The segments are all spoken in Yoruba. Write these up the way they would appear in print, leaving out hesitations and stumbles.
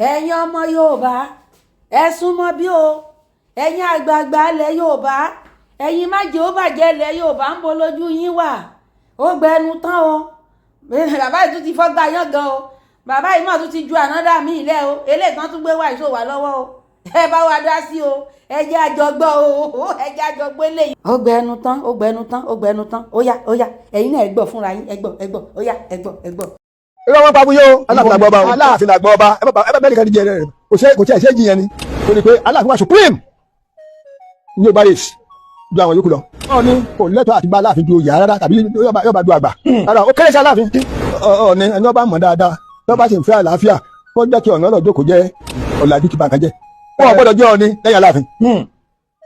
ẹ̀yin ọmọ Yorùbá ẹ súnmọ́ bí o ẹ̀yin àgbààgbà ilẹ̀ Yorùbá ẹ̀yin má jẹ́ ó bàjẹ́ ilẹ̀ Yorùbá ń bo lójú yín wà ó gbẹnu tán o bàbá yìí tún ti fọ́gbà yán gan o bàbá yìí mà tún ti ju ànádà mí ilẹ̀ o eléyìí kan tún gbé wá ìṣó wà lọ́wọ́ o ẹ bá wa dá sí o ẹ jẹ́ àjọgbọ́ o ẹ jẹ́ àjọgbọ́ eléyìí. ó gbẹnu tán ó gbẹnu tán ó gbẹnu tán ó yá ẹ̀yin náà ẹ gbọ́ fúnra yín ẹ gbọ́ ó yá ẹ gbọ́. irọ́ wọn pàbó yóò aláàfin àgbọ̀ ọba aláàfin àgbọ̀ ọba ẹ bá bẹ́ẹ̀ nìkan díje rẹ̀ kò tí ẹ̀ ṣe é jiyàn ni kò ní pé aláàfin wa supreme ní Yorùbá race ju àwọn yòókù lọ. wọn ní kò lẹ́tọ̀ọ́ àti bá aláàfin du oyè rárá tàbí yọba du àgbà rárá ó kéré sí aláàfin ọ̀ọ́ni ẹni ọba mọ̀ dáadáa tí wọ́n bá sì ń fẹ́ àlàáfíà kó jẹ́ kí ọ̀nà ọlọ́jọ́ kò jẹ́ ọ̀làjú kí bàkan jẹ́. wọn ò gbọ́dọ̀ jẹ́ Ọọ̀ni lẹ́yìn aláàfin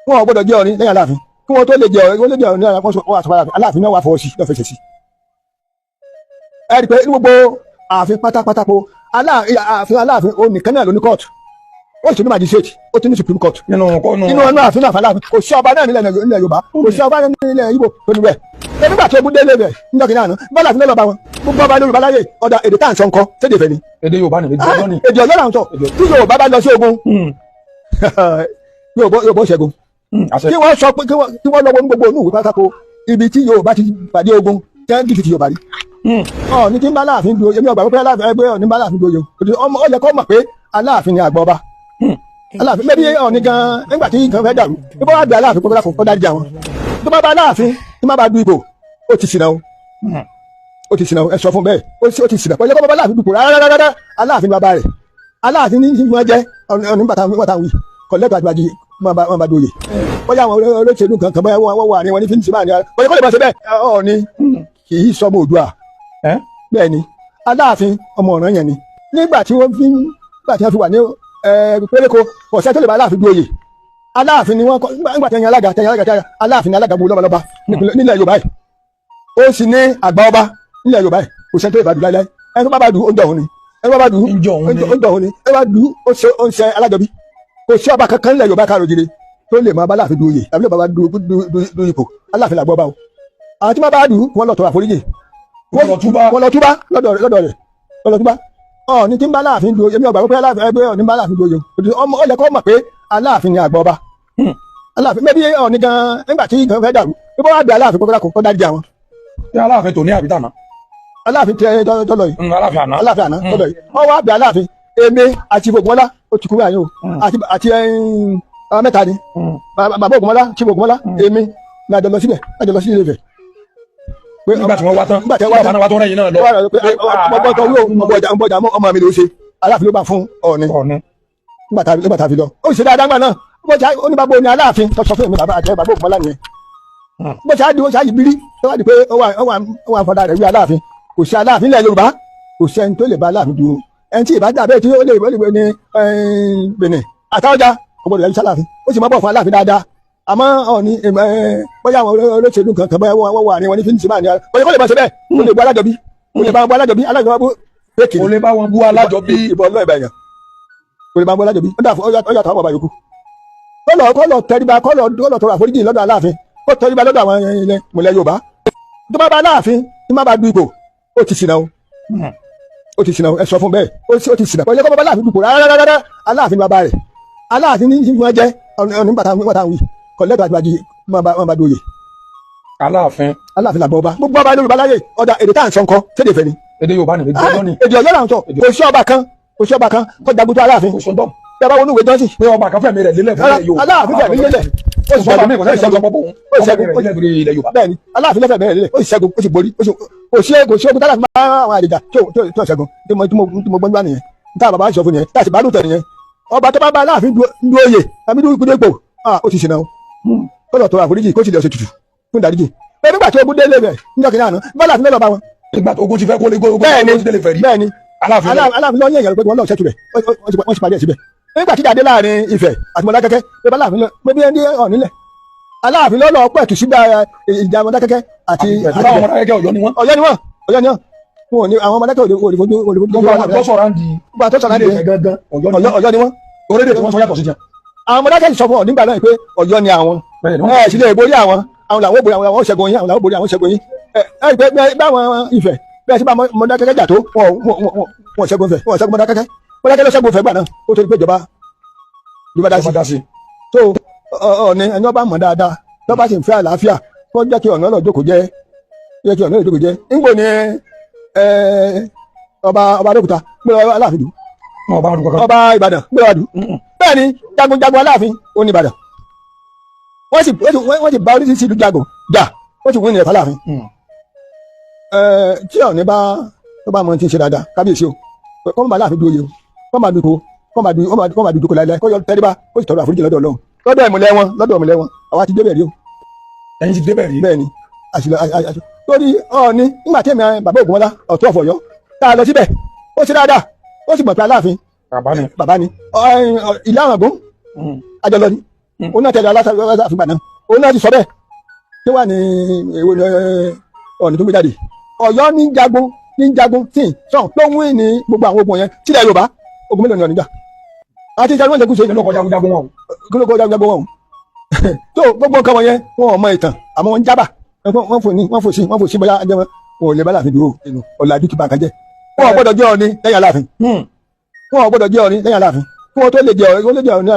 wọn ò gbọ́dọ̀ jẹ́ Ọọ̀ni lẹ́yìn aláàfin kí wọ́n tó lè jẹ́ Ọọ̀ni aláàfin náà wà fọwọ́ sí lọ́fẹ̀ẹ́sẹ̀ sí. ẹ rí i pé ní gbogbo ààfin pátápátá po aláàfin onìkan náà ló ní kóòtù ó sì tún ní magistrate ó tún ní supreme court nínú ọ̀nà ààfin náà fàlàfin kò sí ọba náà nílẹ̀ Yorùbá kò sí ọba náà nílẹ̀ Ìgbò tó ní bẹ́ẹ̀ nígbà tí ogun délé bẹ̀ níjọ́kì náà bọ́lá àfin lọ́ba wọn gbogbo ọba Yorùbá láyé ọ̀dà èdè tá à ń sọ nǹkan sédè fẹ́ ni. èdè Yorùbá ni èdè Ọ̀yọ́ ni. èdè Ọ̀yọ́ là ń sọ tí Yorùbá bá lọ sí ogun Yorùbá ṣẹ́gun kí wọ́n sọ pé kí wọ́n lọ́wọ́ ní gbogbo inú ìwé pátákó ibi tí Yorùbá ti pàdé ogun tẹ́ ń dìtì Yorùbá rí. ní tí ń bá Aláàfin du èmi ọgbà pé Aláàfin ẹgbẹ́ Ọọ̀ni bá Aláàfin du oyè ó yẹ kó mọ̀ pé Aláàfin ni àgbà ọba Aláàfin bẹ́ẹ̀ bí Ọọ̀ni gan nígbà tí nǹkan fẹ́ dàrú bí wọ́n wá bí Aláàfin kókó kó dájú àwọn tó bá bá Aláàfin tí má bá du ipò ó ti ṣìnà ó ti ṣìnà ẹ sọ fún bẹ́ẹ̀ ó ti ṣìnà pẹ̀lú kó bá Aláàfin dupò rárá Aláàfin bàbá rẹ̀ Aláàfin ní wọ́n jẹ́ Ọọ̀ni bàtà wí kọ̀lẹ́tọ̀ àti bàjẹ́ wọn bá doyè bóyá àwọn olóṣèlú kankan bóyá wọn wà ní wọn ní fi ń sèmá ní ara bóyá kó lè bá ṣe bẹ́ẹ̀ Ọọ̀ni kì í sọmọ Oòduà bẹ́ẹ̀ ni Aláàfin ọmọ ọ̀ràn yẹn ni nígbà tí wọ́n fi wà ní péréko ọ̀sẹ̀ tó lè bá Aláàfin du oyè Aláàfin ni wọ́n kọ́ nígbà tí ẹ̀yìn alága Aláàfin ni alága gbogbo lọ́balọ́ba nílẹ̀ Yorùbá yìí ó sì ní àgbà ọba nílẹ̀ Yorùbá yìí kò sẹ́ni tó lè bá du láíláí ẹni tó bá du oúnjẹ òun ni ẹni tó bá du oúnjẹ òun ni ẹni tó bá du ó ń ṣe alájọbí kò sí ọba kankan nílẹ̀ Yorùbá káàró jire tó lè máa bá Aláàfin du oyè tàbí lè bá du ipò Aláàfin làgbọ́ bá o àwọn tí wọ́n bá du wọ́n lọ tọrọ àforíjì wọ́n lọ túbá lọ́dọ̀ rẹ̀ wọ́n lọ túbá ní tí ń bá Aláàfin du èmi ọgbà pé Aláàfin ẹgbẹ́ Ọọ̀ni bá Aláàfin du oyè ó yẹ kó mọ̀ pé Aláàfin ni àgbà ọba Aláàfin bẹ́ẹ̀ bí Ọọ̀ni gan nígbà tí nǹkan fẹ́ dàrú bí wọ́n wá bí Aláàfin kó dájú àwọn. ṣé Aláàfin tòní àbí tàná. Aláàfin tọ́lọ̀ yìí Aláàfin àná tọ́lọ̀ yìí wọ́n wá bí Aláàfin èmi àti Ògúnmọ́lá ó ti kú báyìí o àti mẹ́ta ni bàbá Ògúnmọ́lá tí Ògúnmọ́lá èmi ní àjọ lọ síbẹ̀ àjọ lọ sí Ilé-Ifẹ̀. nígbà tí wọ́n wá tán bàbá náà wá tó rẹ́yìn náà lọ. ọgbọ́tọ̀ wíwò ọmọjà ọmọ mi ló ṣe Aláàfin ló bá fún Ọọ̀ni nígbà tá a fi lọ ó sì ṣe dáadáa ńgbà náà ó ní bàbá òní Aláàfin tó sọ fún èmi bàbá àti bàbá Ògúnmọ́lá nìyẹn bó ṣe á di ó ṣe á yí bírí tó wá di pé ó wà fọdà rẹ̀ wí Aláàfin kò sí Aláàfin ilẹ̀ Yorùbá kò sí ẹni tó lè bá Aláàfin dúró ẹni tí ìbájá bẹ́ẹ̀ tí ó lè ní Benin àtàwọ̀já ọgbọ́dọ̀ yẹn sálàfin ó sì máa bọ̀ fún Aláàfin dáadáa àmọ́ Ọọ̀ni bóyá àwọn olóṣèlú kankan bóyá wọ́n wà ní wọn ní fi ń sèmá ní ara bóyá kó lè bá ṣe bẹ́ẹ̀ kó lè bu Alájọbí kó lè bá wọn bu Alájọbí Alájọbí pékì kó lè bá wọn bu Alájọbí ìbọn lọ́ọ̀ ìbàyàn kó lè bá wọn bu Alájọbí ó yàtọ̀ àwọn bàbá yòókù kó lọ tẹríba kó lọ tọrọ àforíjì lọ́dọ̀ Aláàfin kó tẹríba lọ́dọ̀ àwọn ilẹ̀ mọ̀lẹ́ Yorùbá tó bá bá Aláàfin tí má bá du ipò ó ti ṣìnà ó ti ṣìnà ẹ sọ fún bẹ́ẹ̀ ó ti ṣìnà pẹ̀lú kó bá Aláàfin dupò rárá Aláàfin bàbá rẹ̀ Aláàfin ní wọ́n jẹ́ Ọọ̀ni bàtà wí kọ̀lẹ́tọ̀ àti bàjẹ́ wọn bá doyè. Aláàfin làgbọ́ ọba gbogbo ọba Yorùbá láyé ọ̀dà èdè tá à ń sọ nǹkan sédè fẹ́ ni. èdè Yorùbá ni èdè Ọ̀yọ́ ni. èdè Ọ̀yọ́ là ń sọ kò sí ọba kan kó jagun tó Aláàfin. kò sọ́dọ̀ bí a bá wọnú ìwé jọ́sìn. pé ọba kan fẹ̀mí rẹ̀ lélẹ̀ fún ilẹ̀ Yorùbá. Aláàfin fẹ̀mí lélẹ̀ ó sì ṣẹ́gun bẹ́ẹ̀ni Aláàfin lẹ́fẹ̀ẹ́ bẹ̀rẹ̀ lélẹ̀ ó sì ṣẹ́gun ó sì borí kò sí ogun tálàfin bá àwọn àlejò tó ṣẹ́gun tí mo gbọ́n gbá nìyẹn níta bàbá sọ fún nìyẹn tí a sì bá lùtẹ̀ nìyẹn ọba tó bá bá Aláàfin du oyè tàbí du ipò ó ti ṣìnà ó lọ tọrọ àforíjì kó sì lọ ṣe tutù fún ìdáríjì bẹ́ẹ̀ nígbà tí ogun délé bẹ̀ níjọ́kì náà bá Aláàfin lọ́ọ́ bá wọn. nígbà tó ogun ti fẹ́ kó lé gbogbo bẹ́ẹ̀ni Aláàfin lọ yẹn pé wọn lọ ṣẹtù rẹ wọn sì parí ẹ síbẹ̀ nígbà tí jáde láàrin Ifẹ̀ àti Mọdákẹ́kẹ́ pé bá Aláàfin lọ pé bí ẹni Ọọ̀ni lẹ Aláàfin lọ pẹ̀tù sí ìjà Mọdákẹ́kẹ́ àti Mọdákẹ́kẹ́ Ọ̀yọ́ ni wọ́n wọn ní àwọn Mọdákẹ́kẹ́ olùfojú Ọ̀yọ́ ni wọ́n orílẹ̀-èdè tí wọ́n sọ yàtọ̀ sí jẹun. àwọn Mọdákẹ́kẹ́ sọ fún ọ nígbà náà pé Ọ̀yọ́ ni àwọn sì lè borí àwọn làwọn borí àwọn ṣẹ́gun yín àwọn làwọn borí àwọn ṣẹ́gun yín báwọn Ifẹ̀ bẹ́ẹ̀ sí bá Mọdákẹ́kẹ́ jà tó wọn ṣẹ́gun Ifẹ̀ wọn ṣẹ́gun Mọdákẹ́kẹ́ bóyá kí ló ṣẹ́gun fẹ́ gbà náà ó tó di pé ìjọba dá sí tó ọ̀ọ́ni ẹni ọba mọ̀ dáadáa lọ́ba sì ń fẹ́ àlàáfíà kó jẹ́ kí ọ̀nà ọlọ́jọ́ kò jẹ́ ńgbò ní ọba Adókúta gbé Aláàfin dù ọba Ìbàdàn gbé wa dù bẹ́ẹ̀ ni jagunjagun Aláàfin ó ní Ìbàdàn wọ́n sì bá oríṣiríṣi ìlú jagun jà wọ́n sì wọ́n ní ẹ̀fọ́ Aláàfin tí ọ̀ní bá mọ ti ń ṣe dáadáa kábíyèsí o kọ́ bá Aláàfin dúró yẹ o kọ́ máa dúró kó láìláì kó yọ tẹ́lẹ̀ bá kó sì tọrọ àforíjì lọ́dọ̀ Ọlọ́run lọ́dọ̀ ìmùlẹ̀ wọn àwa ti débẹ̀ rí o. ẹ̀yin ti débẹ̀ rí. bẹ́ẹ̀ ni torí ọ̀ọ́ni nígbà tí èmi bàbá Ògúnmọ́lá Ọ̀tún of Ọ̀yọ́ tá a lọ síbẹ̀ ó ṣe dáadáa ó sì mọ̀ pé Aláàfin bàbá ni ìlú Àràngún àjọlọ ni òun náà tẹ̀lé Aláàfin gbà náà òun náà ti sọ bẹ́ẹ̀ kí wà ní èwo ni Ọọ̀ni tó gbé jáde Ọ̀yọ́ ní jagun tí sọ̀n ló ń wí ní gbogbo àwọn ogun yẹn sílẹ̀ Yorùbá ogun mélòó ni Ọọ̀ni jà àti ìjà ni wọ́n ṣe kú ṣe lóko jagun wọn o tó gbogbo nǹkan wọn yẹn wọn ò mọ ìtàn àmọ́ wọn ń jábà wọ́n fò sí bóyá ẹjẹ wọn ò lè bá Aláàfin dúró ọ̀làjú ti bá nǹkan jẹ́ wọn ò gbọ́dọ̀ jẹ́ Ọọ̀ni lẹ́yìn Aláàfin wọn ò gbọ́dọ̀ jẹ́ Ọọ̀ni lẹ́yìn Aláàfin kí wọ́n tó lè jẹ́ Ọọ̀ni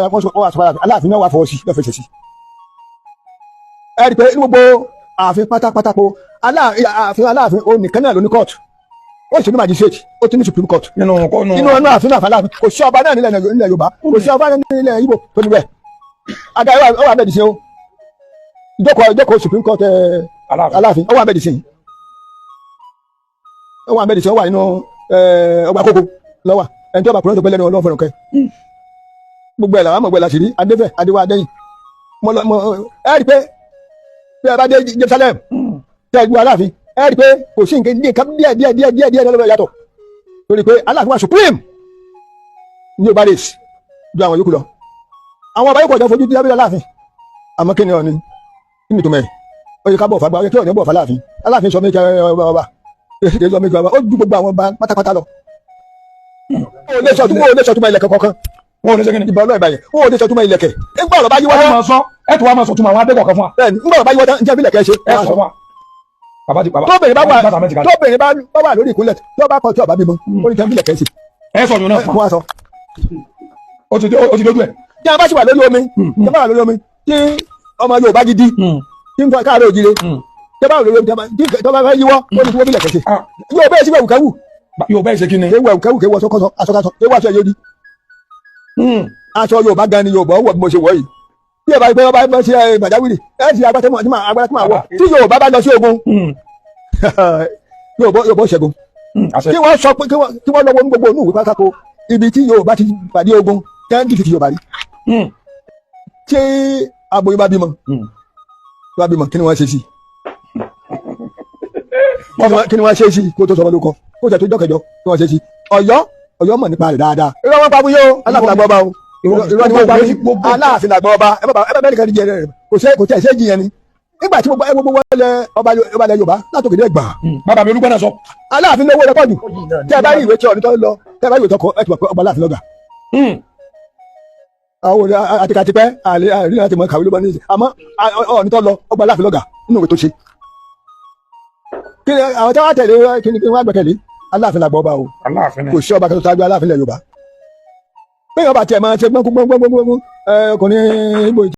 Aláàfin náà wà fọwọ́ sí lọ́fẹ̀ẹ́sẹ̀ sí. ẹ rí i pé ní gbogbo ààfin pátápátá po Aláàfin ó nìkan náà ló ní kóòtù ó sì ní magistrate ó ti ní supreme court nínú ààfin náà Aláàfin kò sí ọba náà nílẹ̀ Yorùbá kò sí ọba náà nílẹ̀ Ìgbò tó níbẹ̀ adarí ó wà bẹ́ẹ̀ dì sí o ìjókòó supreme court Aláàfin ó wà bẹ́ẹ̀ dì sí ó wà nínú ọgbà kókó lọ́wà ẹni tí ó bá kúrò tó pẹ́ lẹ́nu Ọlọ́run fẹ́ràn kẹ́ gbogbo ẹ̀ làwọn àmọ̀gbẹ́ la sì rí adéfẹ́ adéwà adéyìn ẹ rí i pé bí ẹ bá dé Jerusalem tẹ ẹgbẹ́ Aláàfin ẹ rí i pé kò sí nǹkan díẹ̀ lọ́wọ́ yàtọ̀ torí pé Aláàfin wà supreme ní Yorùbá race ju àwọn yòókù lọ àwọn ọba yòókù ọjọ́ fojú díẹ̀ bí Aláàfin àmọ́ kí ni Ọọ̀ni kí ni tó mẹ́rin ó yẹ ká bọ̀ fagbá ó yẹ kí Ọọ̀ni bọ̀ f'Aláàfin Aláàfin sọ méjì ọba èdè sọ méjì ọba ó ju gbogbo àwọn ọba pátápátá lọ wọn ò lè sọtúmọ̀ ilẹ̀kẹ̀ kankan wọn ò lè sẹ́kìnì ìbọn náà ìbàyẹ̀ wọn ò lè sọtúmọ̀ ilẹ̀kẹ̀ nígbà ọ̀rọ̀ bá yíwọ́ ẹ máa sọ ẹ tó wá máa sọtúmọ̀ àwọn adẹ́kọ̀ọ́ kan fún wa. bẹ́ẹ̀ni nígbà ọ̀rọ̀ bá yíwọ́ njẹ́ bí ilẹ̀kẹ̀ ṣe ẹ sọ wa. tóbìnrin bá wà lórí ìkúnlẹ̀ tí ọba kan tí ọba bímọ ó ní jẹ́ bí ilẹ̀kẹ̀ ṣe. ẹ sọ yun náà fún wa sọ. ó ti dojú ẹ. tí a bá sì wà lórí omi tí ọmọ Yorùbá gidi tí ń káàárọ̀ òjìire tí a bá wà lórí omi tí ọba fẹ́ yíwọ́ ó ní tí wọ́n bí ilẹ̀kẹ̀ ṣe. yóò bẹ́ẹ̀ sí wẹ̀wùkẹ́wù Yorùbá ẹ̀ ṣe kí ni. ewu ẹ̀wùkẹ́wù kéwọ́ sọ́kọ́sọ́ aṣọ́kásọ́ ewu aṣọ yóò di. aṣọ Yorùbá gan ni Yorùbá wọ̀ bí mo ṣe wọ̀ yìí bí ẹ bá gbé ọba ẹgbẹ́ ṣe gbàjáwìrì ẹ ṣe agbára tí máa wọ̀ tí Yorùbá bá lọ sí ogun Yorùbá ṣẹ́gun kí wọ́n sọ pé kí wọ́n lọ́wọ́ ní gbogbo onú ìwé pátákó ibi tí Yorùbá ti pàdé ogun kẹ́ńdì ti Yorùbá rí ṣé aboyún bá bímọ kí ni wọ́n ṣe sí kí ni wọ́n ṣe sí kó tó sọ wọn ló kọ kó tẹ̀ tó jọ́kẹjọ kí wọ́n ṣe sí Ọ̀yọ́ mọ̀ nípa rẹ̀ dáadáa irọ́ wọn pa fún yóò Aláàfin làgbọ́ ọba o irọ́ ni wọ́n pa fún Aláàfin làgbọ́ ọba ẹ bá bẹ́ẹ̀ nìkan jẹ rẹ̀ kò tẹ̀ ṣe jiyàn ni nígbà tí gbogbo wọn lẹ ọba lẹ Yorùbá látòkè dé gbà. bàbá mi olúgbọ́n náà sọ. Aláàfin lówó rẹ pọ̀ jù tẹ́ ẹ bá rí ìwé tí Ọọ̀ni tó lọ tẹ́ ẹ bá rí ìwé tó kọ ẹ ti mọ̀ pé ọba Aláàfin lọ́gà. àwọn àtìkàtìpẹ́ àríyìn láti mọ kàwé ló bá ní í ṣe àmọ́ Ọọ̀ni tó lọ ọba Aláàfin lọ́gà nínú ìwé tó ṣe. kí ni àwọn tí wọ́n tẹ̀lé kí ni wọ́n gbẹ̀kẹ̀lé Aláàfin làgbọ́ ọba o kò sí ọba kan tó tájú Aláàfin lẹ Yorùbá. bí ọba tiẹ̀ máa ṣe gbọ́n ọkùnrin Ìgbò